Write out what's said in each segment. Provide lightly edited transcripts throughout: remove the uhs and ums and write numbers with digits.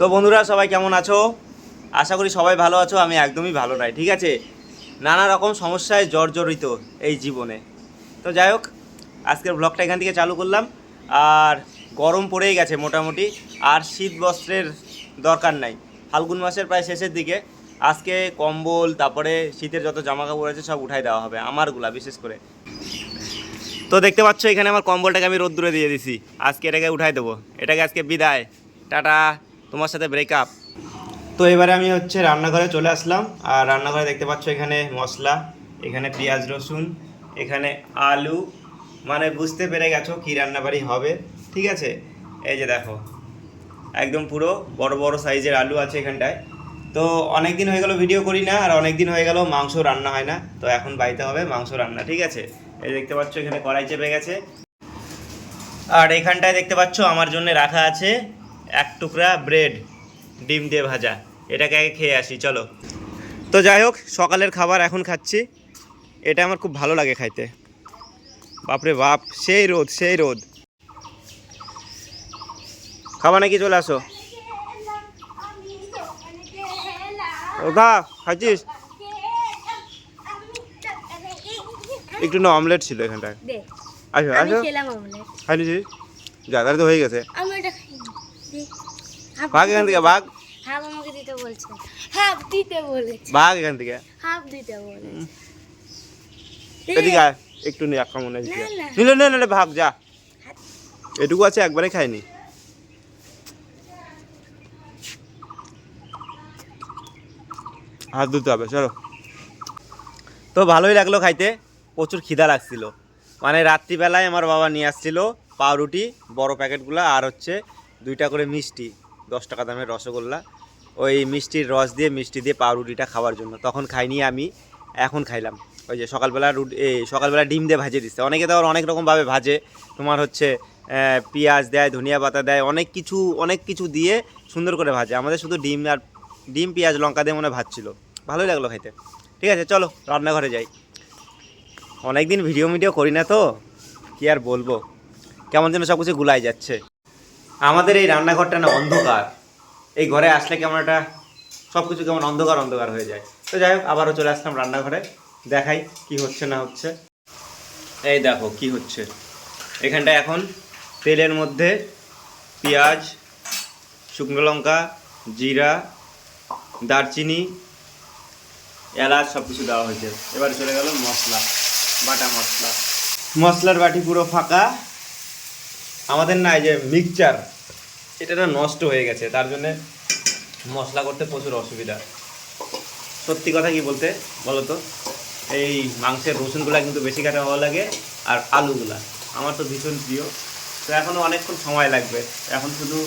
তো বন্ধুরা সবাই কেমন আছো? আশা করি সবাই ভালো আছো। আমি একদমই ভালো নাই, ঠিক আছে। নানা রকম সমস্যায় জর্জরিত এই জীবনে। তো যাই হোক, আজকের ব্লগটা এখান থেকে চালু করলাম। আর গরম পড়েই গেছে মোটামুটি, আর শীত বস্ত্রের দরকার নাই। ফাল্গুন মাসের প্রায় শেষের দিকে আজকে কম্বল, তারপরে শীতের যত জামা কাপড় আছে সব উঠাই দেওয়া হবে, আমারগুলা বিশেষ করে। তো দেখতে পাচ্ছ এখানে আমার কম্বলটাকে আমি রোদ্দুরে দিয়ে দিছি। আজকে এটাকে উঠাই দেবো, এটাকে আজকে বিদায়, টাটা, তোমার সাথে ব্রেকআপ। তো এবারে আমি রান্নাঘরে চলে আসলাম। আর রান্নাঘরে দেখতে পাচ্ছ এখানে মশলা, এখানে পেঁয়াজ রসুন, এখানে আলু, মানে বুঝতে পেরে গেছো কী রান্নাবাড়ি হবে, ঠিক আছে। এই যে দেখো, একদম পুরো বড় বড় সাইজের আলু আছে এখানটায়। তো অনেক দিন হয়ে গেল ভিডিও করি না, আর অনেক দিন হয়ে গেল মাংস রান্না হয় না, তো এখন বাড়িতে হবে মাংস রান্না, ঠিক আছে। এই দেখতে পাচ্ছ এখানে কড়াই চেপে গেছে। আর এখানটায় দেখতে পাচ্ছ আমার জন্য রাখা আছে এক টুকরা ব্রেড, ডিম দিয়ে ভাজা। এটাকে আগে খেয়ে আসি চলো। তো যাই হোক, সকালের খাবার এখন খাচ্ছি। এটা আমার খুব ভালো লাগে খাইতে। বাপরে বাপ, সেই রোদ সেই রোদ। খাবা নাকি? চলে আসো। ওটা খাচ্ছিস? একটু না অমলেট ছিল এখানটায়। আসো আসো। খাইনি? যা, তাহলে তো হয়ে গেছে। ভাগ এখান থেকে, ভাগ। হাফ আমাকে দিতে বলছে, হাফ দিতে বলেছে, ভাগ এখান থেকে, হাফ দিতে বলেছে। এদিকে আয়, একটু নে, একটা মনে নিলে নে নে, ভাগ যা। এটুকু আছে, একবারে খাইনি। হাত ধুতে হবে, চলো। তো ভালোই লাগলো খাইতে, প্রচুর খিদা লাগছিল। মানে রাত্রিবেলায় আমার বাবা নিয়ে আসছিল পাউরুটি, বড় প্যাকেটগুলো, আর 2টা করে মিষ্টি, 10 টাকা দামের রসগোল্লা। ওই মিষ্টির রস দিয়ে, মিষ্টি দিয়ে পাউরুটিটা খাওয়ার জন্য তখন খাইনি আমি, এখন খাইলাম। ওই যে সকালবেলা ডিম দিয়ে ভাজে দিচ্ছে। অনেকে তো অনেক রকমভাবে ভাজে, তোমার পেঁয়াজ দেয়, ধনিয়া পাতা দেয়, অনেক কিছু দিয়ে সুন্দর করে ভাজে। আমাদের শুধু ডিম পেঁয়াজ লঙ্কা দিয়ে মনে ভাজছিল। ভালোই লাগলো খাইতে। ঠিক আছে, চলো রান্নাঘরে যাই। অনেক দিন ভিডিও করি না, তো কি আর বলবো, কেমন যেন সব কিছু গুলাই যাচ্ছে। আমাদের এই রান্নাঘরটা না অন্ধকার, এই ঘরে আসলে কেমন একটা সব কিছু কেমন অন্ধকার অন্ধকার হয়ে যায়। তো যাই হোক, আবারও চলে আসলাম রান্নাঘরে, দেখাই কি হচ্ছে না হচ্ছে। এই দেখো কি হচ্ছে এখানটা। এখন তেলের মধ্যে পেঁয়াজ, শুকনো লঙ্কা, জিরা, দারচিনি, এলাচ সব কিছু দেওয়া হয়েছে। এবার চলে গেল মশলা, বাটা মশলা। মশলার বাটি পুরো ফাঁকা। আমাদের না এই যে মিক্সচার, এটা না নষ্ট হয়ে গেছে, তার জন্যে মশলা করতে প্রচুর অসুবিধা। সত্যি কথা কি বলতে বলো তো, এই মাংসের রসুনগুলো কিন্তু বেশি কাটা ভালো লাগে, আর আলুগুলা আমার তো ভীষণ প্রিয়। তো এখনও অনেকক্ষণ সময় লাগবে। এখন শুধু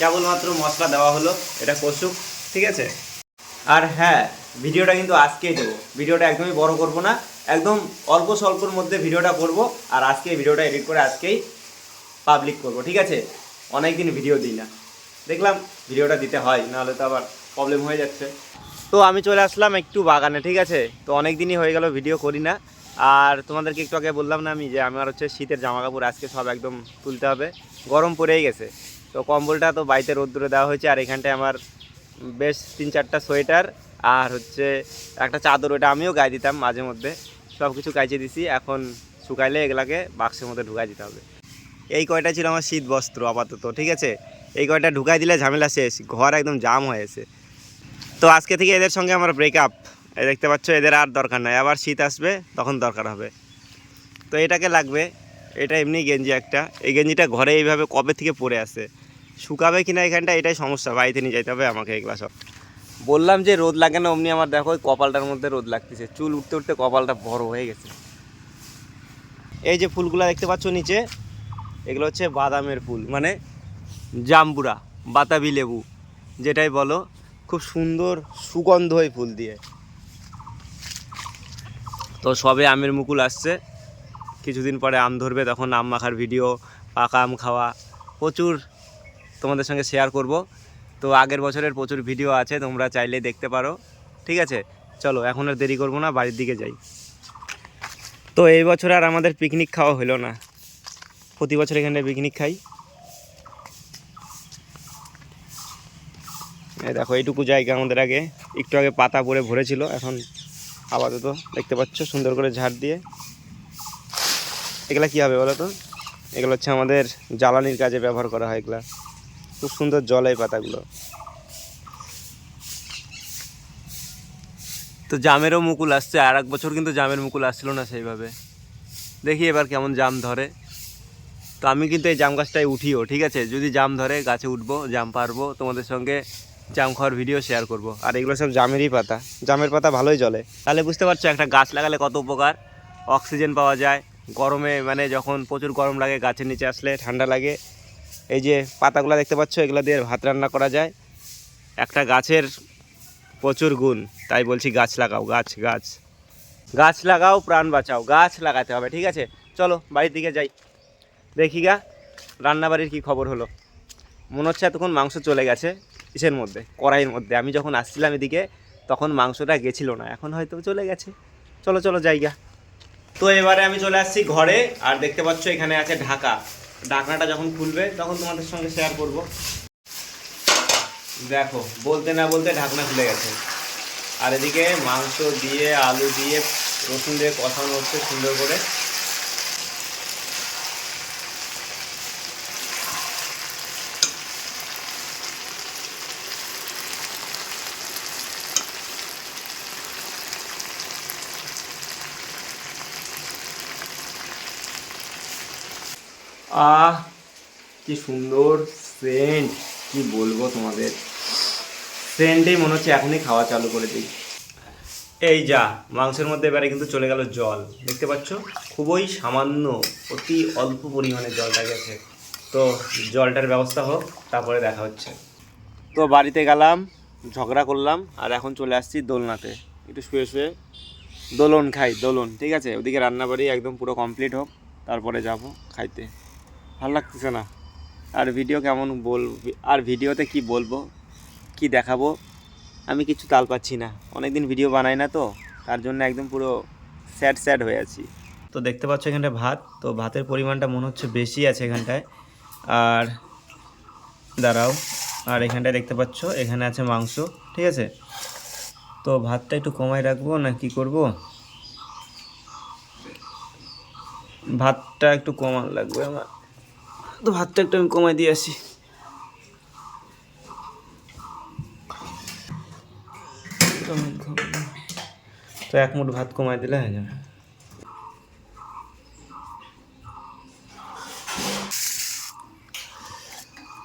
কেবলমাত্র মশলা দেওয়া হলো, এটা কষুক, ঠিক আছে। আর হ্যাঁ, ভিডিওটা কিন্তু আজকেই দেবো। ভিডিওটা একদমই বড় করব না, একদম অল্প স্বল্পর মধ্যে ভিডিওটা করব। আর আজকে ভিডিওটা এডিট করে আজকেই পাবলিক করব, ঠিক আছে। অনেক দিন ভিডিও দিই না, দেখলাম ভিডিওটা দিতে হয়, নাহলে তো আবার প্রবলেম হয়ে যাচ্ছে। তো আমি চলে আসলাম একটু বাগানে, ঠিক আছে। তো অনেক দিনই হয়ে গেল ভিডিও করি না। আর তোমাদেরকে একটু আগে বললাম না আমি, যে আমার শীতের জামা কাপড় আজকে সব একদম তুলতে হবে, গরম পড়েই গেছে। তো কম্বলটা তো বাড়িতে রোদ্দুরে দেওয়া হয়েছে, আর এখানটায় আমার বেশ 3-4টা সোয়েটার, আর একটা চাদর, ওটা আমিও গায়ে দিতাম মাঝে মধ্যে, সব কিছু কাইচে দিছি। এখন শুকাইলে এগুলাকে বাক্সের মধ্যে ঢুকাই দিতে হবে। এই কয়টা ছিল আমার শীত বস্ত্র আপাতত, ঠিক আছে। এই কয়টা ঢুকাই দিলে ঝামেলা শেষ, ঘর একদম জাম হয়েছে। তো আজকে থেকে এদের সঙ্গে আমার ব্রেকআপ। এই দেখতে পাচ্ছ, এদের আর দরকার নাই, আবার শীত আসবে তখন দরকার হবে। তো এটাকে লাগবে, এটা এমনি গেঞ্জি একটা, এই গেঞ্জিটা ঘরে এইভাবে কবে থেকে পরে আছে, শুকাবে কিনা এখানটা, এটাই সমস্যা। বাড়িতে নিয়ে যাইতে হবে আমাকে এগুলা সব। বললাম যে রোদ লাগে না, অমনি আমার দেখো ওই কপালটার মধ্যে রোদ লাগতেছে, চুল উঠতে উঠতে কপালটা বড় হয়ে গেছে। এই যে ফুলগুলা দেখতে পাচ্ছ নিচে, এগুলো হচ্ছে বাদামের ফুল, মানে জাম্বুরা, বাতাবি লেবু যেটাই বলো, খুব সুন্দর সুগন্ধ এই ফুল দিয়ে। তো সবে আমের মুকুল আসছে, কিছুদিন পরে আম ধরবে, তখন আম মাখার ভিডিও, পাকা আম খাওয়া প্রচুর তোমাদের সঙ্গে শেয়ার করব। তো আগের বছরের প্রচুর ভিডিও আছে, তোমরা চাইলে দেখতে পারো, ঠিক আছে। চলো এখন আর দেরি করবো না, বাড়ির দিকে যাই। তো এই বছর আর আমাদের পিকনিক খাওয়া হলো না, প্রতি বছর এখানে পিকনিক খাই। এই দেখো এইটুকু জায়গা আমাদের আগে একটু আগে পাতা পরে ভরেছিল, এখন আপাতত দেখতে পাচ্ছ সুন্দর করে ঝাড় দিয়ে। এগুলা কী হবে বলো তো? এগুলো হচ্ছে আমাদের জ্বালানির কাজে ব্যবহার করা হয়। এগুলা খুব সুন্দর জল এই পাতাগুলো। তো জামেরও মুকুল আসছে, আর এক বছর কিন্তু জামের মুকুল আসছিল না সেইভাবে। দেখি এবার কেমন জাম ধরে। তো আমি কিন্তু এই জাম গাছটায় উঠিও, ঠিক আছে? যদি জাম ধরে গাছে উঠবো, জাম পারবো, তোমাদের সঙ্গে জাম খাওয়ার ভিডিও শেয়ার করব। আর এগুলো সব জামেরই পাতা, জামের পাতা ভালোই জ্বলে। তাহলে বুঝতে পারছো একটা গাছ লাগালে কত উপকার। অক্সিজেন পাওয়া যায় গরমে, মানে যখন প্রচুর গরম লাগে গাছের নিচে আসলে ঠান্ডা লাগে। এই যে পাতাগুলো দেখতে পাচ্ছ, এগুলো দিয়ে ভাত রান্না করা যায়। একটা গাছের প্রচুর গুণ, তাই বলছি গাছ লাগাও, গাছ গাছ গাছ লাগাও, প্রাণ বাঁচাও। গাছ লাগাতে হবে, ঠিক আছে? চলো বাড়ির দিকে যাই। দেখি গা রান্নাবাড়ির কি খবর হলো। মনে হচ্ছে এতক্ষণ মাংস চলে গেছে ইসের মধ্যে, কড়াইয়ের মধ্যে। আমি যখন আসছিলাম এদিকে তখন মাংসটা গেছিল না, এখন হয়তো চলে গেছে। চলো চলো জায়গা। তো এবারে আমি চলে আসছি ঘরে, আর দেখতে পাচ্ছ এখানে আছে ঢাকা। ঢাকনাটা যখন খুলবে তখন তোমাদের সঙ্গে শেয়ার করব। দেখো বলতে না বলতে ঢাকনা খুলে গেছে, আর এদিকে মাংস দিয়ে আলু দিয়ে রসুন দিয়ে কষানো হচ্ছে সুন্দর করে। আহ কি সুন্দর সেন্ট, কি বলবো তোমাদের। সেন্টেই মনে হচ্ছে এখনই খাওয়া চালু করে দিই। এই যা মাংসের মধ্যে এবারে কিন্তু চলে গেল জল, দেখতে পাচ্ছ? খুবই সামান্য, অতি অল্প পরিমাণে জলটা গেছে। তো জলটার ব্যবস্থা হোক, তারপরে দেখা হচ্ছে। তো বাড়িতে গেলাম, ঝগড়া করলাম, আর এখন চলে আসছি দোলনাতে। একটু শুয়ে শুয়ে দোলন খাই, দোলন, ঠিক আছে? ওদিকে রান্নাবাড়ি একদম পুরো কমপ্লিট হোক, তারপরে যাব খাইতে। ভালো লাগতেছে না। আর ভিডিও কেমন আর ভিডিওতে কি বলবো, কি দেখাবো, আমি কিছু তাল পাচ্ছি না। অনেক দিন ভিডিও বানাই না, তো তার জন্য একদম পুরো স্যাড স্যাড হয়ে আছি। তো দেখতে পাচ্ছ এখানটায় ভাত, তো ভাতের পরিমাণটা মনে হচ্ছে বেশি আছে এখানটায়। আর দাঁড়াও, আর এখানটায় দেখতে পাচ্ছ এখানে আছে মাংস, ঠিক আছে? তো ভাতটা একটু কমাই রাখবো না কি করব? ভাতটা একটু কমান লাগবে আমার, তো ভাতটা একটু আমি কমাই দিয়ে আসি। তো এক মুঠ ভাত কমাই দিলে হয়ে যাবে।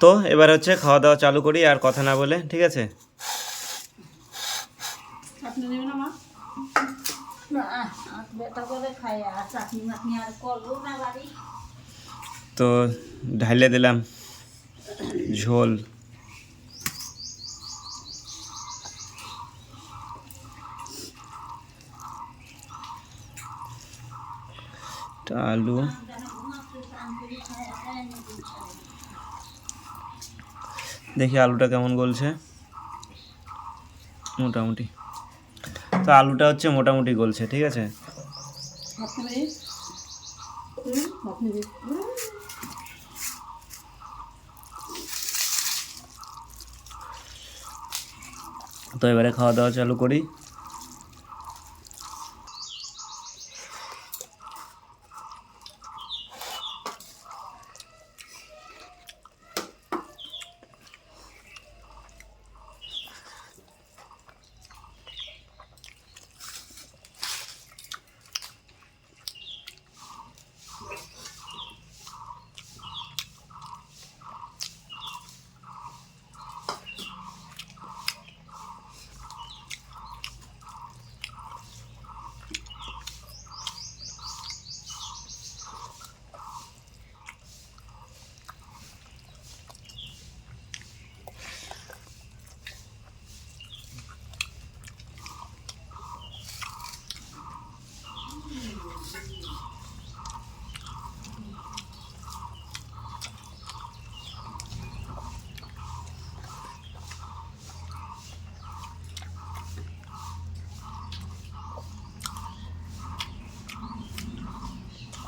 তো এবার হচ্ছে খাওয়া দাওয়া চালু করি, আর কথা না বলে, ঠিক আছে? তো ঢাইলে দিলাম ঝোল। আলু, দেখি আলুটা কেমন গলছে। মোটামুটি, তো আলুটা হচ্ছে মোটামুটি গলছে, ঠিক আছে? তো এবারে খাওয়া দাওয়া চালু করি।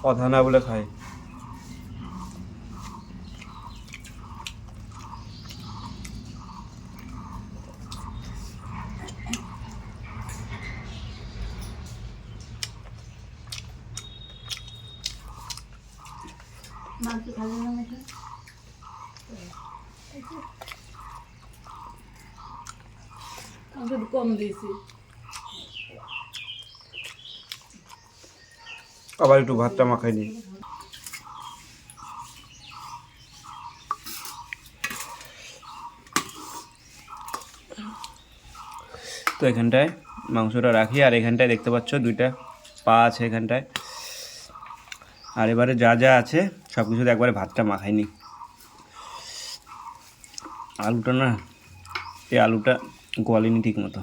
কথা না বলে খাই। একটু খাবে না নাকি? আমি একটু কম দিয়েছি। আবার একটু ভাতটা মাখাই নি। তো এখানটায় মাংসটা রাখি, আর এখানটায় দেখতে পাচ্ছ দুইটা পা আছে এখানটায়। আর এবারে যা যা আছে সব কিছুতে একবারে ভাতটা মাখাইনি। আলুটা না, এই আলুটা গলেনি ঠিক মতো।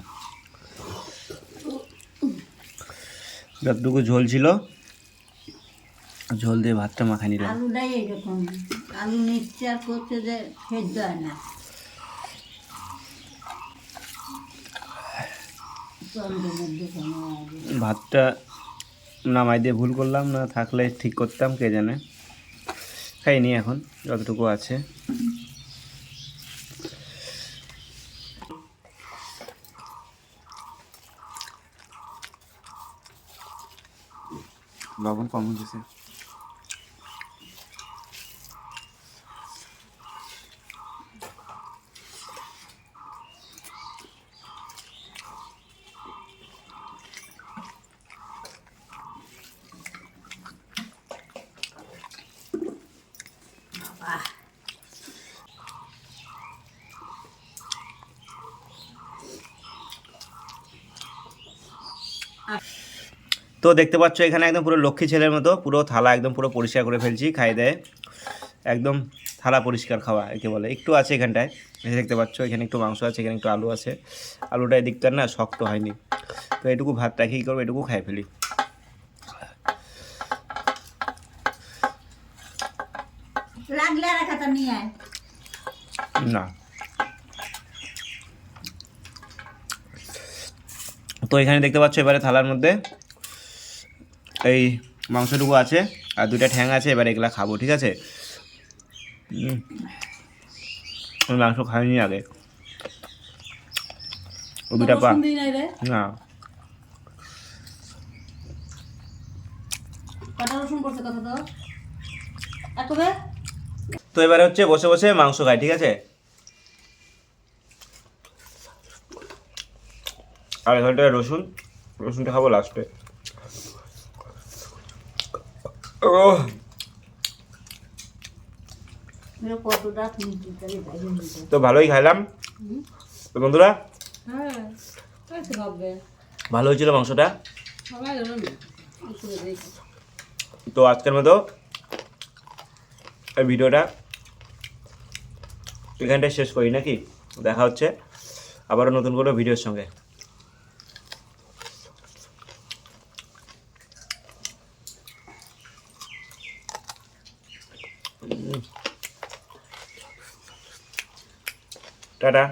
যতটুকু ঝোল ছিল ঝোল দিয়ে ভাতটা মাখাই নিলাম। আলুটাই এইরকম, আলু নিচ্ছে আর করছে যে সেদ্ধ হয় না। ভাতটা নামাই দিয়ে ভুল করলাম, না থাকলে ঠিক করতাম কে জানে। খাইনি এখন যতটুকু আছে। লবণ কম হয়েছে। তো দেখতে পাচ্ছ এখানে একদম পুরো লক্ষ্মী ছেলের মতো পুরো থালা একদম পুরো পরিষ্কার করে ফেলছি, খাই দেয় একদম থালা পরিষ্কার খাওয়া একে বলে। একটু আছে এখানটায়, এই দেখতে পাচ্ছ এখানে একটু মাংস আছে, এখানে একটু আলু আছে। আলুটা এদিকটার না শক্ত হয়নি, তো এটুকু ভাত রাখি করবো, এটুকু খাই ফেলি। লাগলে আর একটা নিয়ে আয়। না, তো এখানে দেখতে পাচ্ছ এবারে থালার মধ্যে এই মাংসটুকু আছে আর দুইটা ঠ্যাং আছে, এবারে এগুলা খাবো, ঠিক আছে। আমি মাংস খাইনি আগে, ও দুটা পা রসুন দিই নাই রে, না। কটা রসুন করছে কত তো একবে। তো এবারে হচ্ছে বসে বসে মাংস খাই, ঠিক আছে। আর এখানটায় রসুনটা খাবো লাস্টে। কতটা তো ভালোই খাইলাম তো বন্ধুরা, হ্যাঁ ভাববে ভালো হয়েছিল মাংসটা। সবাই তো আজকের মতো এই ভিডিওটা এখানটায় শেষ করি নাকি। দেখা হচ্ছে আবারও নতুন কোনো ভিডিওর সঙ্গে। টাটা।